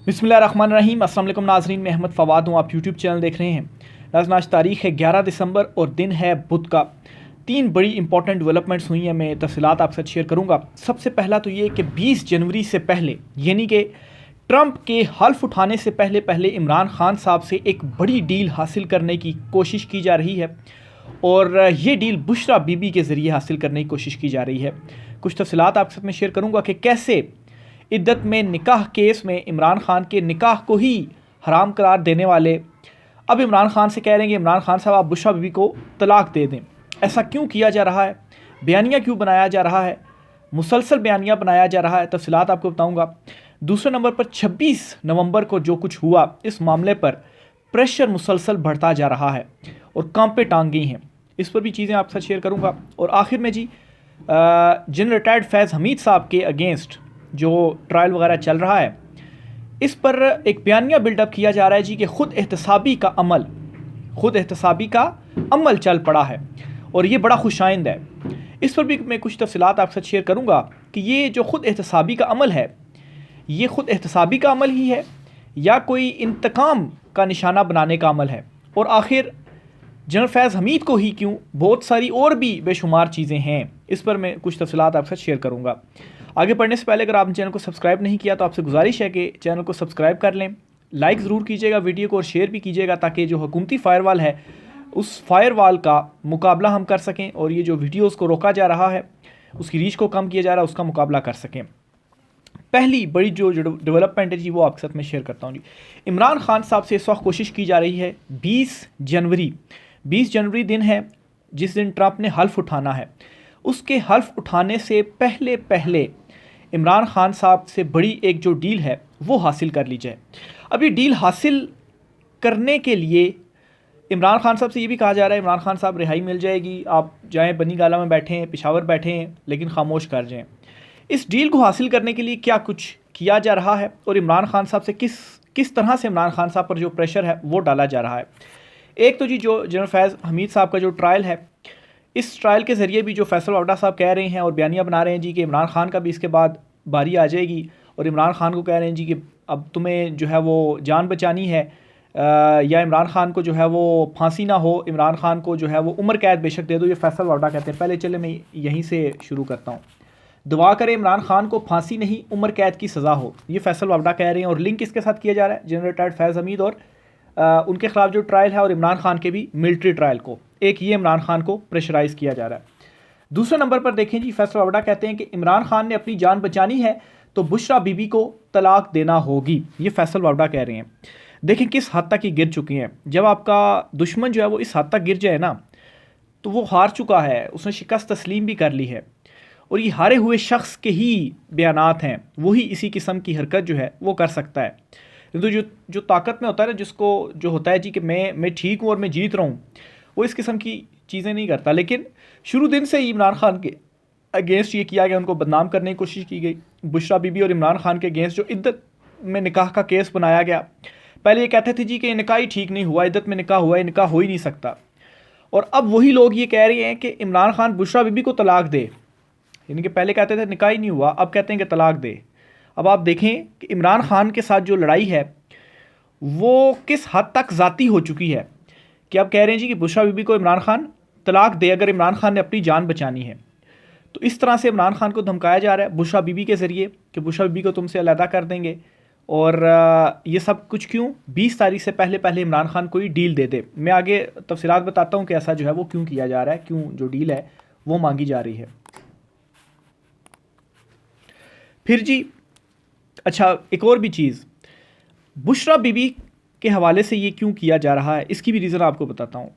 बिस्मिल्लाहिर्रहमानिर्रहीम। अस्सलाम वालेकुम नाज़रीन, मैं अहमद फ़वाद हूँ। आप यूट्यूब चैनल देख रहे हैं। नाज़रीन, आज तारीख़ है 11 दिसंबर और दिन है बुध का। तीन बड़ी इंपॉर्टेंट डेवलपमेंट्स हुई हैं, मैं तफसीलात आपके साथ शेयर करूँगा। सबसे पहला तो ये कि 20 जनवरी से पहले, यानी कि ट्रंप के हल्फ उठाने से पहले पहले इमरान खान साहब से एक बड़ी डील हासिल करने की कोशिश की जा रही है और ये डील बुशरा बीबी के ज़रिए हासिल करने की कोशिश की जा रही है। कुछ तफसीलात आपके साथ मैं शेयर करूँगा कि कैसे इद्दत में निकाह केस में इमरान खान के निकाह को ही हराम करार देने वाले अब इमरान खान से कह रहे हैं कि इमरान खान साहब आप बुशरा बीबी को तलाक दे दें। ऐसा क्यों किया जा रहा है, बयानिया क्यों बनाया जा रहा है, मुसलसल बयानिया बनाया जा रहा है, तफसीलात आपको बताऊंगा। दूसरे नंबर पर 26 नवंबर को जो कुछ हुआ, इस मामले पर प्रेशर मुसलसल बढ़ता जा रहा है और कांपे टांग गई हैं, इस पर भी चीज़ें आपके साथ शेयर करूँगा। और आखिर में जी जनरल रिटायर्ड फैज़ हमीद साहब के अगेंस्ट जो ट्रायल वगैरह चल रहा है, इस पर एक बयानिया बिल्डअप किया जा रहा है जी कि खुद एहतसाबी का अमल चल पड़ा है और ये बड़ा खुशाइंद है। इस पर भी मैं कुछ तफसीलात आपके साथ शेयर करूँगा कि ये जो खुद एहतसाबी का अमल है, ये खुद एहतसाबी का अमल ही है या कोई इंतकाम का निशाना बनाने का अमल है, और आखिर जनरल फैज़ हमीद को ही क्यों, बहुत सारी और भी बेशुमार चीज़ें हैं। इस पर मैं कुछ तफसीलात आपके साथ शेयर करूँगा। आगे बढ़ने से पहले अगर आपने चैनल को सब्सक्राइब नहीं किया तो आपसे गुजारिश है कि चैनल को सब्सक्राइब कर लें, लाइक ज़रूर कीजिएगा वीडियो को और शेयर भी कीजिएगा, ताकि जो हुकूमती फ़ायरवाल है उस फायरवाल का मुकाबला हम कर सकें और ये जो वीडियोज़ को रोका जा रहा है, उसकी रीच को कम किया जा रहा है, उसका मुकाबला कर सकें। पहली बड़ी जो डेवलपमेंट है जी, वो आपके साथ मैं शेयर करता हूँ जी। इमरान खान साहब से इस वक्त कोशिश की जा रही है 20 जनवरी दिन है जिस दिन ट्रंप ने हल्फ उठाना है, उसके हल्फ उठाने से पहले पहले इमरान खान साहब से बड़ी एक जो डील है वो हासिल कर ली जाए। अब ये डील हासिल करने के लिए इमरान खान साहब से ये भी कहा जा रहा है, इमरान खान साहब रिहाई मिल जाएगी, आप जाएं बनी गाला में बैठें, पेशावर बैठें, लेकिन खामोश कर जाएं। इस डील को हासिल करने के लिए क्या कुछ किया जा रहा है और इमरान खान साहब से किस तरह से इमरान खान साहब पर जो प्रेशर है वो डाला जा रहा है। एक तो जी जो जनरल फैज़ हमीद साहब का जो ट्रायल है, इस ट्रायल के ज़रिए भी जो फैसल वावडा साहब कह रहे हैं और बयानिया बना रहे हैं जी कि इमरान खान का भी इसके बाद बारी आ जाएगी, और इमरान खान को कह रहे हैं जी कि अब तुम्हें जो है वो जान बचानी है, या इमरान खान को जो है वो फांसी ना हो, इमरान खान को जो है वो उम्र कैद बेशक दे दो, ये फैसल वावडा कहते हैं। पहले चले मैं यहीं से शुरू करता हूँ। दुआ करें इमरान खान को फांसी नहीं उम्र कैद की सज़ा हो, ये फैसल वावडा कह रहे हैं। और लिंक इसके साथ किया जा रहा है जनरल रिटायर्ड फैज़ हमीद और उनके खिलाफ जो ट्रायल है और इमरान खान के भी मिलिट्री ट्रायल को, एक ये इमरान खान को प्रेशराइज़ किया जा रहा है। दूसरे नंबर पर देखें जी, फैसल वावडा कहते हैं कि इमरान खान ने अपनी जान बचानी है तो बुशरा बीबी को तलाक देना होगी, ये फैसल वावडा कह रहे हैं। देखें किस हद तक ये गिर चुकी हैं। जब आपका दुश्मन जो है वो इस हद तक गिर जाए ना, तो वो हार चुका है, उसने शिकस्त तस्लीम भी कर ली है, और ये हारे हुए शख्स के ही बयानात हैं, वही इसी किस्म की हरकत जो है वो कर सकता है। तो जो ताकत में होता है ना, जिसको जो होता है जी कि मैं ठीक हूँ और मैं जीत रहा हूँ, वो इस किस्म की चीज़ें नहीं करता। लेकिन शुरू दिन से ही इमरान खान के अगेंस्ट ये किया गया, उनको बदनाम करने की कोशिश की गई। बुशरा बीबी और इमरान खान के अगेंस्ट जो इद्दत में निकाह का केस बनाया गया, पहले ये कहते थे जी कि निकाह ही ठीक नहीं हुआ, इद्दत में निकाह हुआ है, निकाह हो ही नहीं सकता। और अब वही लोग ये कह रहे हैं कि इमरान खान बुशरा बीबी को तलाक दे, यानी कि पहले कहते थे निकाह ही नहीं हुआ, अब कहते हैं कि तलाक दे। अब आप देखें कि इमरान खान के साथ जो लड़ाई है वो किस हद तक ज़ाती हो चुकी है कि अब कह रहे हैं जी कि बुशरा बीबी को इमरान खान तलाक दे अगर इमरान खान ने अपनी जान बचानी है। तो इस तरह से इमरान खान को धमकाया जा रहा है बुशरा बीबी के ज़रिए कि बुशरा बीबी को तुमसे अलहदा कर देंगे। और ये सब कुछ क्यों, 20 तारीख से पहले पहले इमरान खान को ही डील दे दे। मैं आगे तफसीलात बताता हूँ कि ऐसा जो है वो क्यों किया जा रहा है, क्यों जो डील है वो मांगी जा रही है। फिर जी अच्छा, एक और भी चीज़, बुशरा बीबी के हवाले से ये क्यों किया जा रहा है, इसकी भी रीज़न आपको बताता हूँ।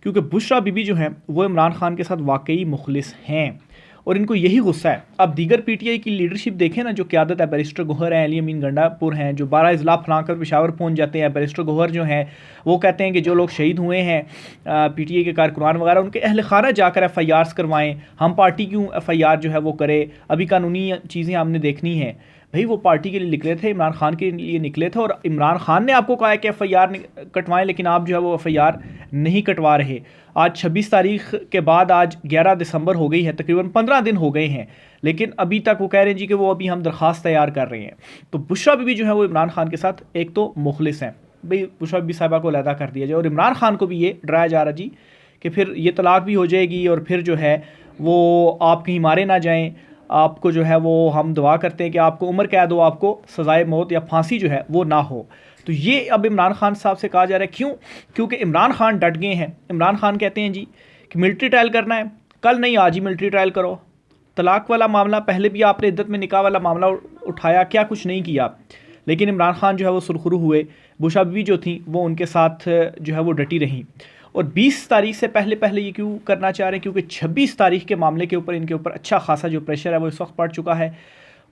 क्योंकि बुशरा बीबी जो है वो इमरान खान के साथ वाकई मुखलिस हैं और इनको यही गुस्सा है। अब दीगर पीटीआई की लीडरशिप देखें ना, जो क़यादत है, बैरिस्टर गौहर हैं, अली अमीन गंडापुर हैं, जो 12 अजला फलाकर पेशावर पहुँच जाते हैं। बैरिस्टर गौहर जो हैं वो कहते हैं कि जो लोग शहीद हुए हैं पीटीआई के कारकुनान वगैरह, उनके अहल खाना जाकर FIRs करवाएं, हम पार्टी क्यों FIR जो है वो करे, अभी कानूनी चीज़ें हमने देखनी है। भाई वो पार्टी के लिए निकले थे, इमरान खान के लिए निकले थे, और इमरान खान ने आपको कहा है कि FIR कटवाएं, लेकिन आप जो है वो FIR नहीं कटवा रहे। आज 26 तारीख के बाद आज 11 दिसंबर हो गई है, तकरीबन 15 दिन हो गए हैं, लेकिन अभी तक वो कह रहे हैं जी कि वो अभी हम दरख्वास्त तैयार कर रहे हैं। तो बुशरा बीबी जो है वो इमरान खान के साथ एक तो मुखलिस हैं, भाई बुशरा बीबी साहिबा को अलहदा कर दिया जाए, और इमरान खान को भी ये डराया जा रहा जी कि फिर ये तलाक भी हो जाएगी और फिर जो है वो आप कहीं मारे ना जाएं, आपको जो है वो हम दुआ करते हैं कि आपको उम्र कैद हो, आपको सजाए मौत या फांसी जो है वो ना हो। तो ये अब इमरान खान साहब से कहा जा रहा है, क्यों? क्योंकि इमरान खान डट गए हैं। इमरान खान कहते हैं जी कि मिलिट्री ट्रायल करना है, कल नहीं आज ही मिलिट्री ट्रायल करो। तलाक वाला मामला पहले भी आपने इद्दत में निकाह वाला मामला उठाया, क्या कुछ नहीं किया, लेकिन इमरान खान जो है वो सुरखरू हुए। बुशरा बीवी जो थी वो उनके साथ जो है वो डटी रहीं। और 20 तारीख से पहले पहले ये क्यों करना चाह रहे हैं? क्योंकि 26 तारीख के मामले के ऊपर इनके ऊपर अच्छा खासा जो प्रेशर है वो इस वक्त पड़ चुका है,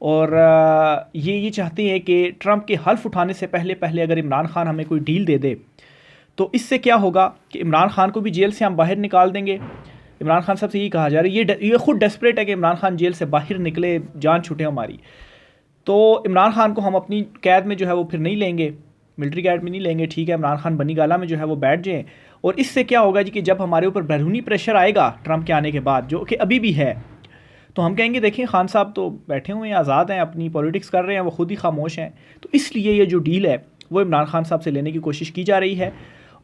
और ये चाहते हैं कि ट्रंप के हल्फ उठाने से पहले पहले अगर इमरान खान हमें कोई डील दे दे तो इससे क्या होगा कि इमरान खान को भी जेल से हम बाहर निकाल देंगे। इमरान खान साहब से यही कहा जा रहा है, ये खुद डेस्परेट है कि इमरान खान जेल से बाहर निकले, जान छूटे हमारी। तो इमरान खान को हम अपनी कैद में जो है वो फिर नहीं लेंगे, मिलिट्री कैद में नहीं लेंगे, ठीक है, इमरान खान बनी गाला में जो है वो बैठ जाएँ। और इससे क्या होगा जी कि जब हमारे ऊपर बैरूनी प्रेशर आएगा ट्रंप के आने के बाद, जो कि अभी भी है, तो हम कहेंगे देखिए खान साहब तो बैठे हुए हैं, आज़ाद हैं, अपनी पॉलिटिक्स कर रहे हैं, वो खुद ही खामोश हैं। तो इसलिए ये जो डील है वो इमरान खान साहब से लेने की कोशिश की जा रही है।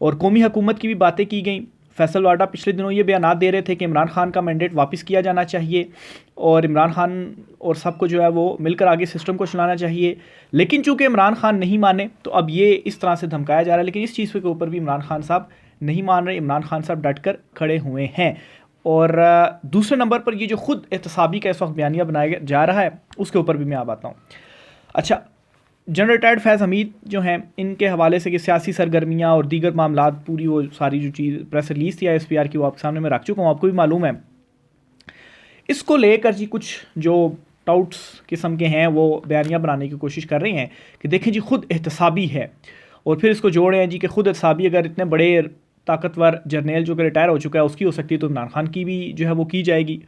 और कौमी हुकूमत की भी बातें की गई। फैसल वाडा पिछले दिनों ये बयान दे रहे थे कि इमरान खान का मैंडेट वापस किया जाना चाहिए और इमरान खान और सबको जो है वो मिलकर आगे सिस्टम को चलाना चाहिए। लेकिन चूँकि इमरान खान नहीं माने तो अब ये इस तरह से धमकाया जा रहा है। लेकिन इस चीज़ के ऊपर भी इमरान खान साहब नहीं मान रहे। इमरान खान साहब डट कर खड़े हुए हैं। और दूसरे नंबर पर ये जो खुद एहतसाबी का इस वक्त बयानिया बनाया जा रहा है उसके ऊपर भी मैं आप आता हूँ। अच्छा, जनरल रिटायर्ड फैज़ हमीद जो हैं इनके हवाले से कि सियासी सरगर्मियाँ और दीगर मामला पूरी वो सारी जो चीज़ प्रेस रिलीज़ थी ISPR की वो आपके सामने मैं रख चुका हूँ, आपको भी मालूम है। इसको लेकर जी कुछ जो टाउट्स किस्म के हैं वो बयानिया बनाने की कोशिश कर रहे हैं कि देखें जी खुद एहतसाबी है, और फिर इसको जोड़े हैं जी कि खुद एहतसाबी अगर इतने बड़े ताकतवर जर्नल जो कि रिटायर हो चुका है उसकी हो सकती है तो इमरान खान की भी जो है वो की जाएगी।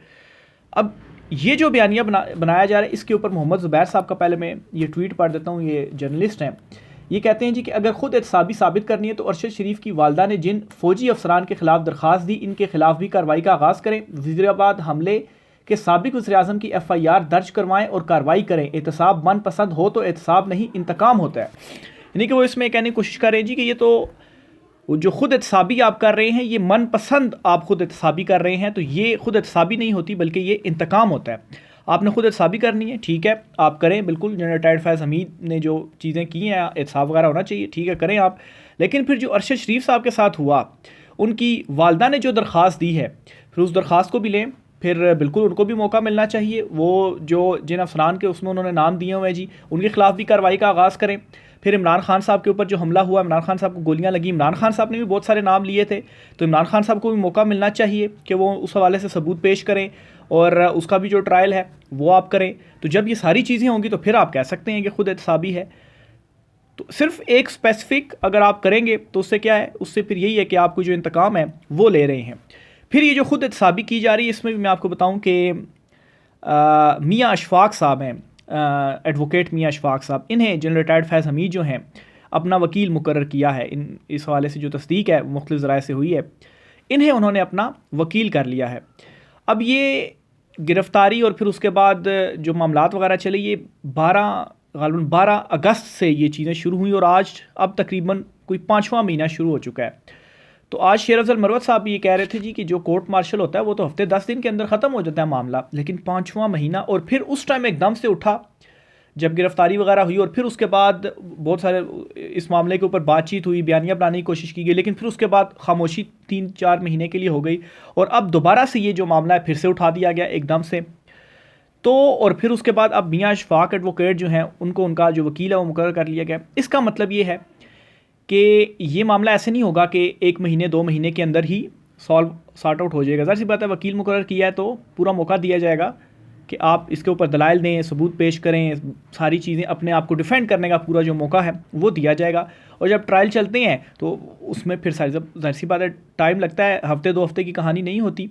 अब ये जो बयानिया बनाया जा रहा है इसके ऊपर मोहम्मद ज़ुबैर साहब का पहले मैं ये ट्वीट पढ़ देता हूँ। ये जर्नलिस्ट हैं, ये कहते हैं जी कि अगर खुद एहतसाबी साबित करनी है तो अरशद शरीफ की वालदा ने जिन फ़ौजी अफसरान के ख़िलाफ़ दरख्वास्त दी इनके ख़िलाफ़ भी कार्रवाई का आगाज़ करें। वज़ीराबाद हमले के साबिक वज़ीर-ए-आज़म की FIR दर्ज करवाएं और कार्रवाई करें। एहतसाब मनपसंद हो तो एहतसाब नहीं इंतकाम होता है। यानी कि वो इसमें कहने की कोशिश कर रहे हैं जी कि ये तो जो खुद एहतसाबी आप कर रहे हैं ये मनपसंद आप खुद एहतसाबी कर रहे हैं, तो ये खुद एहतसाबी नहीं होती बल्कि ये इंतकाम होता है। आपने खुद एहतसाबी करनी है, ठीक है, आप करें, बिल्कुल। जनरल रिटायर्ड फैज़ हमीद ने जो चीज़ें की हैं एहतसाब वगैरह होना चाहिए, ठीक है, करें आप। लेकिन फिर जो अरशद शरीफ साहब के साथ हुआ, उनकी वालदा ने जो दरख्वास्त दी है फिर उस दरख्वास्त को भी लें, फिर बिल्कुल उनको भी मौका मिलना चाहिए। वो जो जिन अफसरान के उसमें उन्होंने नाम दिए हुए हैं जी उनके ख़िलाफ़ भी कार्रवाई का आगाज़ करें। फिर इमरान खान साहब के ऊपर जो हमला हुआ, इमरान खान साहब को गोलियां लगी, इमरान खान साहब ने भी बहुत सारे नाम लिए थे, तो इमरान खान साहब को भी मौका मिलना चाहिए कि वो उस हवाले से सबूत पेश करें और उसका भी जो ट्रायल है वो आप करें। तो जब ये सारी चीज़ें होंगी तो फिर आप कह सकते हैं कि खुद एहतसाबी है। तो सिर्फ एक स्पेसिफिक अगर आप करेंगे तो उससे क्या है, उससे फिर यही है कि आपको जो इंतकाम है वो ले रहे हैं। फिर ये जो खुद एहतसाबी की जा रही है इसमें भी मैं आपको बताऊँ कि मियाँ अशफाक साहब हैं, एडवोकेट मियाँ अशफाक साहब, इन्हें जनरल रिटायर्ड फैज़ हमीद जो हैं अपना वकील मुकर्रर किया है। इस हवाले से जो तस्दीक है मुख्तलिफ ज़राए से हुई है, इन्हें उन्होंने अपना वकील कर लिया है। अब ये गिरफ़्तारी और फिर उसके बाद जो मामलात वगैरह चले, ये ग़ालिबन 12 अगस्त से ये चीज़ें शुरू हुई और आज अब तकरीबन कोई 5वां महीना शुरू हो चुका है। तो आज शेर अफजल मरवत साहब ये कह रहे थे जी कि जो कोर्ट मार्शल होता है वो तो हफ्ते 10 दिन के अंदर ख़त्म हो जाता है मामला, लेकिन 5वां महीना, और फिर उस टाइम एकदम से उठा जब गिरफ्तारी वगैरह हुई, और फिर उसके बाद बहुत सारे इस मामले के ऊपर बातचीत हुई, बयानिया बनाने की कोशिश की गई, लेकिन फिर उसके बाद खामोशी 3-4 महीने के लिए हो गई, और अब दोबारा से ये जो मामला है फिर से उठा दिया गया एकदम से। तो और फिर उसके बाद अब मियाँ अशफाक एडवोकेट जो हैं उनको उनका जो वकील है वो मुकर्रर कर लिया गया। इसका मतलब ये है कि ये मामला ऐसे नहीं होगा कि 1 महीने 2 महीने के अंदर ही सॉर्ट आउट हो जाएगा। ज़ाहिर सी बात है, वकील मुकर्रर किया है तो पूरा मौका दिया जाएगा कि आप इसके ऊपर दलाइल दें, सबूत पेश करें, सारी चीज़ें अपने आप को डिफेंड करने का पूरा जो मौका है वो दिया जाएगा। और जब ट्रायल चलते हैं तो उसमें फिर ज़ाहिर सी बात है टाइम लगता है, हफ्ते 2 हफ्ते की कहानी नहीं होती।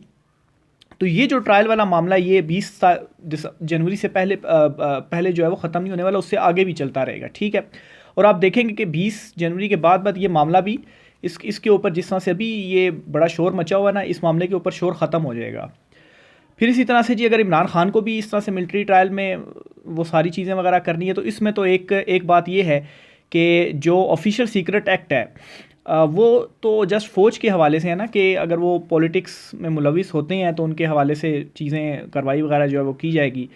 तो ये जो ट्रायल वाला मामला ये 20 जनवरी से पहले जो है वो ख़त्म नहीं होने वाला, उससे आगे भी चलता रहेगा, ठीक है। और आप देखेंगे कि 20 जनवरी के बाद ये मामला भी इसके ऊपर जिस तरह से अभी ये बड़ा शोर मचा हुआ ना, इस मामले के ऊपर शोर ख़त्म हो जाएगा। फिर इसी तरह से जी अगर इमरान खान को भी इस तरह से मिलिट्री ट्रायल में वो सारी चीज़ें वगैरह करनी है, तो इसमें तो एक बात ये है कि जो ऑफिशियल सीक्रेट एक्ट है वो तो जस्ट फ़ौज के हवाले से है ना, कि अगर वो पॉलिटिक्स में मुलविस होते हैं तो उनके हवाले से चीज़ें कार्रवाई वगैरह जो है वो की जाएगी।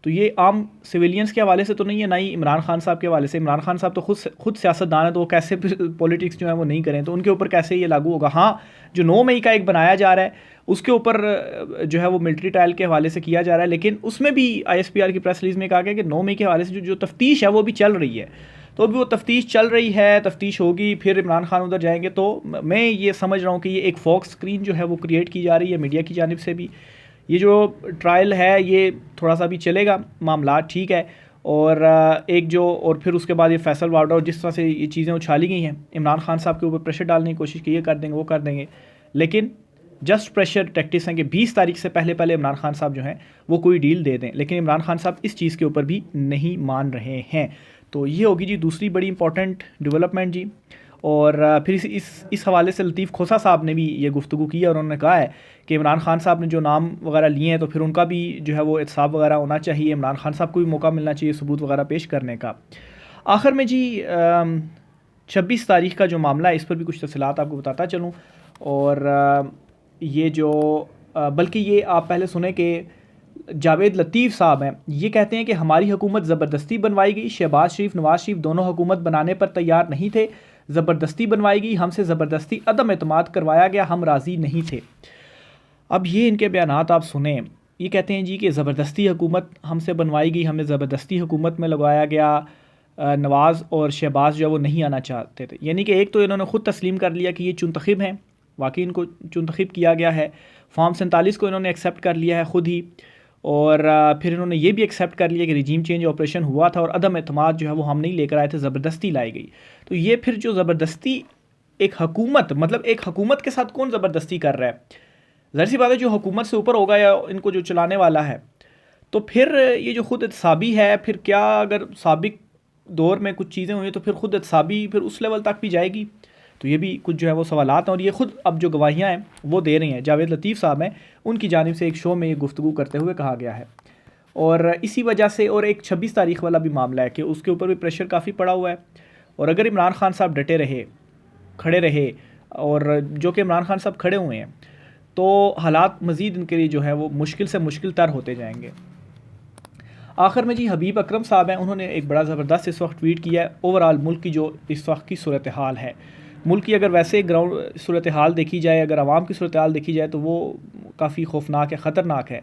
तो ये आम सिविलियंस के हवाले से तो नहीं है, ना ही इमरान खान साहब के हवाले से। इमरान खान साहब तो खुद सियासतदान है, तो वो कैसे पॉलिटिक्स जो है वो नहीं करें, तो उनके ऊपर कैसे ये लागू होगा। हाँ, जो 9 मई का एक बनाया जा रहा है उसके ऊपर जो है वो मिलिट्री ट्रायल के हवाले से किया जा रहा है, लेकिन उसमें भी ISPR की प्रेस रिलीज़ में कहा गया कि 9 मई के हवाले से जो तफ्तीश है वो भी चल रही है। तो अभी वो तफ्तीश चल रही है, तफ्तीश होगी, फिर इमरान खान उधर जाएंगे। तो मैं ये समझ रहा हूँ कि ये एक फॉक्स स्क्रीन जो है वो क्रिएट की जा रही है मीडिया की जानिब से भी। ये जो ट्रायल है ये थोड़ा सा भी चलेगा मामला, ठीक है। और और फिर उसके बाद ये फैसल वार्डा और जिस तरह से ये चीज़ें उछाली गई हैं, इमरान खान साहब के ऊपर प्रेशर डालने की कोशिश की, ये कर देंगे वो कर देंगे, लेकिन जस्ट प्रेशर टैक्टिक्स हैं कि 20 तारीख से पहले इमरान खान साहब जो हैं वो कोई डील दे दें। लेकिन इमरान खान साहब इस चीज़ के ऊपर भी नहीं मान रहे हैं। तो ये होगी जी दूसरी बड़ी इंपॉर्टेंट डेवलपमेंट जी। और फिर इस हवाले से लतीफ़ खोसा साहब ने भी ये गुफ्तगू की है और उन्होंने कहा है कि इमरान खान साहब ने जो नाम वगैरह लिए हैं तो फिर उनका भी जो है वो एहतसाब वगैरह होना चाहिए, इमरान खान साहब को भी मौका मिलना चाहिए सबूत वगैरह पेश करने का। आखिर में जी 26 तारीख का जो मामला है इस पर भी कुछ तफसीलात आपको बताता चलूँ। और ये जो बल्कि ये आप पहले सुने कि जावेद लतीफ़ साहब हैं, ये कहते हैं कि हमारी हुकूमत ज़बरदस्ती बनवाई गई, शहबाज शरीफ नवाज शरीफ दोनों हुकूमत बनाने पर तैयार नहीं थे, ज़बरदस्ती बनवाई गई, हमसे ज़बरदस्ती अदम एतमाद करवाया गया, हम राज़ी नहीं थे। अब ये इनके बयानात आप सुने, ये कहते हैं जी कि ज़बरदस्ती हुकूमत हमसे बनवाई गई, हमें ज़बरदस्ती हुकूमत में लगाया गया, नवाज़ और शहबाज जो है वो नहीं आना चाहते थे। यानी कि एक तो इन्होंने ख़ुद तस्लीम कर लिया कि ये चुनतखिब हैं, वाकई इनको चुनतखिब किया गया है। फॉर्म 47 को इन्होंने एक्सेप्ट कर लिया है ख़ुद ही, और फिर इन्होंने ये भी एक्सेप्ट कर लिया कि रिजीम चेंज ऑपरेशन हुआ था और अदम एतमाद जो है वो हम नहीं लेकर आए थे, ज़बरदस्ती लाई गई। तो ये फिर जो ज़बरदस्ती एक हुकूमत, मतलब एक हुकूमत के साथ कौन ज़बरदस्ती कर रहा है? ज़ाहिर सी बात है जो हुकूमत से ऊपर होगा या इनको जो चलाने वाला है। तो फिर ये जो खुद एहतसाबी है, फिर क्या अगर साबिक दौर में कुछ चीज़ें हुई तो फिर खुद एहतसाबी फिर उस लेवल तक भी जाएगी? तो ये भी कुछ जो है वो सवालात हैं, और ये ख़ुद अब जो गवाहियाँ हैं वो दे रही हैं। जावेद लतीफ़ साहब हैं, उनकी जानिब से एक शो में ये गुफ्तगू करते हुए कहा गया है। और इसी वजह से और एक 26 तारीख वाला भी मामला है कि उसके ऊपर भी प्रेशर काफ़ी पड़ा हुआ है। और अगर इमरान खान साहब डटे रहे, खड़े रहे, और जो कि इमरान खान साहब खड़े हुए हैं, तो हालात मज़ीद इनके लिए जो है वो मुश्किल से मुश्किल तर होते जाएंगे। आखिर में जी हबीब अकरम साहब हैं, उन्होंने एक बड़ा ज़बरदस्त इस वक्त ट्वीट किया है। ओवरऑल मुल्क की जो इस वक्त की सूरत हाल है, मुल्क की अगर वैसे ग्राउंड सूरत हाल देखी जाए, अगर आवाम की सूरत हाल देखी जाए तो वो काफ़ी खौफनाक है, ख़तरनाक है।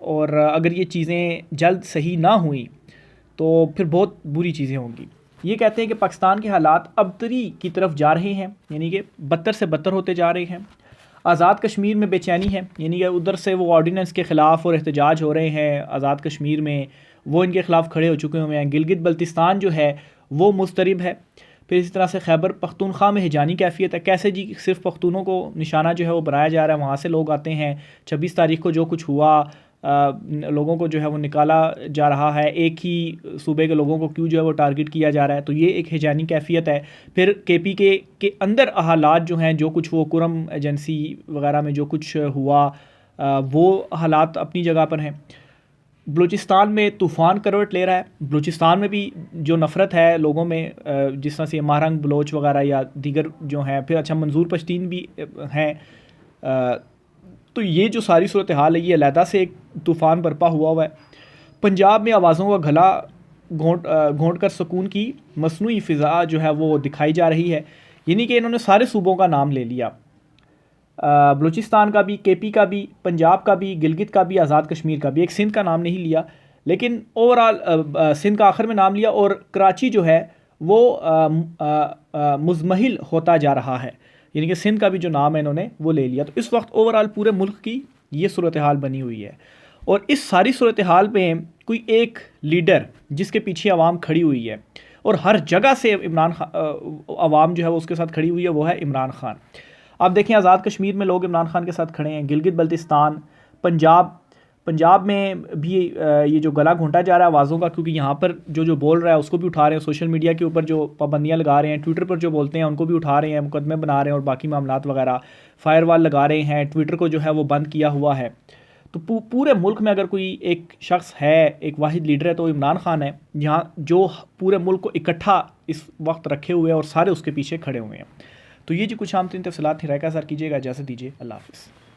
और अगर ये चीज़ें जल्द सही ना हुई तो फिर बहुत बुरी चीज़ें होंगी। ये कहते हैं कि पाकिस्तान के हालात अबतरी की तरफ जा रहे हैं, यानी कि बदतर से बदतर होते जा रहे हैं। आज़ाद कश्मीर में बेचैनी है, यानी कि उधर से वो ऑर्डीनेंस के ख़िलाफ़ और एहतजाज हो रहे हैं आज़ाद कश्मीर में, वो इनके ख़िलाफ़ खड़े हो चुके हुए हैं। गिलगित बल्तिस्तान जो है वो मुस्तरिब है। फिर इसी तरह से खैबर पख्तूनख्वा में हिजानी कैफियत है। कैसे जी सिर्फ पख्तूनों को निशाना जो है वो बनाया जा रहा है, वहाँ से लोग आते हैं। 26 तारीख को जो कुछ हुआ, लोगों को जो है वो निकाला जा रहा है, एक ही सूबे के लोगों को क्यों जो है वो टारगेट किया जा रहा है, तो ये एक हिजानी कैफियत है। फिर KPK के अंदर हालात जो हैं, जो कुछ वो कुरम एजेंसी वगैरह में जो कुछ हुआ, वो हालात अपनी जगह पर हैं। बलूचिस्तान में तूफ़ान करवट ले रहा है। बलूचिस्तान में भी जो नफ़रत है लोगों में, जिस तरह से महारंग बलोच वगैरह या दीगर जो हैं, फिर अच्छा मंजूर पश्तीन भी हैं, तो ये जो सारी सूरत हाल है ये अलहदा से एक तूफ़ान बरपा हुआ है। पंजाब में आवाज़ों का गला घोंट कर सुकून की मसनूई फ़िज़ा जो है वो दिखाई जा रही है। यानी कि इन्होंने सारे सूबों का नाम ले लिया, बलूचिस्तान का भी, KP का भी, पंजाब का भी, गिलगित का भी, आज़ाद कश्मीर का भी। एक सिंध का नाम नहीं लिया, लेकिन ओवरऑल सिंध का आखिर में नाम लिया। और कराची जो है वो मुज़महिल होता जा रहा है, यानी कि सिंध का भी जो नाम है इन्होंने वो ले लिया। तो इस वक्त ओवरऑल पूरे मुल्क की ये सूरत हाल बनी हुई है। और इस सारी सूरत हाल में कोई एक लीडर जिसके पीछे आवाम खड़ी हुई है, और हर जगह से आवाम जो है वो उसके साथ खड़ी हुई है, वो है इमरान खान। आप देखें आज़ाद कश्मीर में लोग इमरान खान के साथ खड़े हैं, गिलगित बल्तिस्तान, पंजाब में भी ये जो गला घोंटा जा रहा है आवाज़ों का, क्योंकि यहाँ पर जो बोल रहा है उसको भी उठा रहे हैं, सोशल मीडिया के ऊपर जो पाबंदियाँ लगा रहे हैं, ट्विटर पर जो बोलते हैं उनको भी उठा रहे हैं, मुकदमे बना रहे हैं और बाकी मामलात वगैरह, फायरवॉल लगा रहे हैं, ट्विटर को जो है वो बंद किया हुआ है। तो पूरे मुल्क में अगर कोई एक शख्स है, एक वाहिद लीडर है, तो इमरान खान है, यहाँ जो पूरे मुल्क को इकट्ठा इस वक्त रखे हुए हैं और सारे उसके पीछे खड़े हुए हैं। तो ये जी कुछ आम तीन तफसीलात थी। राय का सर कीजिएगा, इजाज़त दीजिए, अल्लाह हाफ़िज़।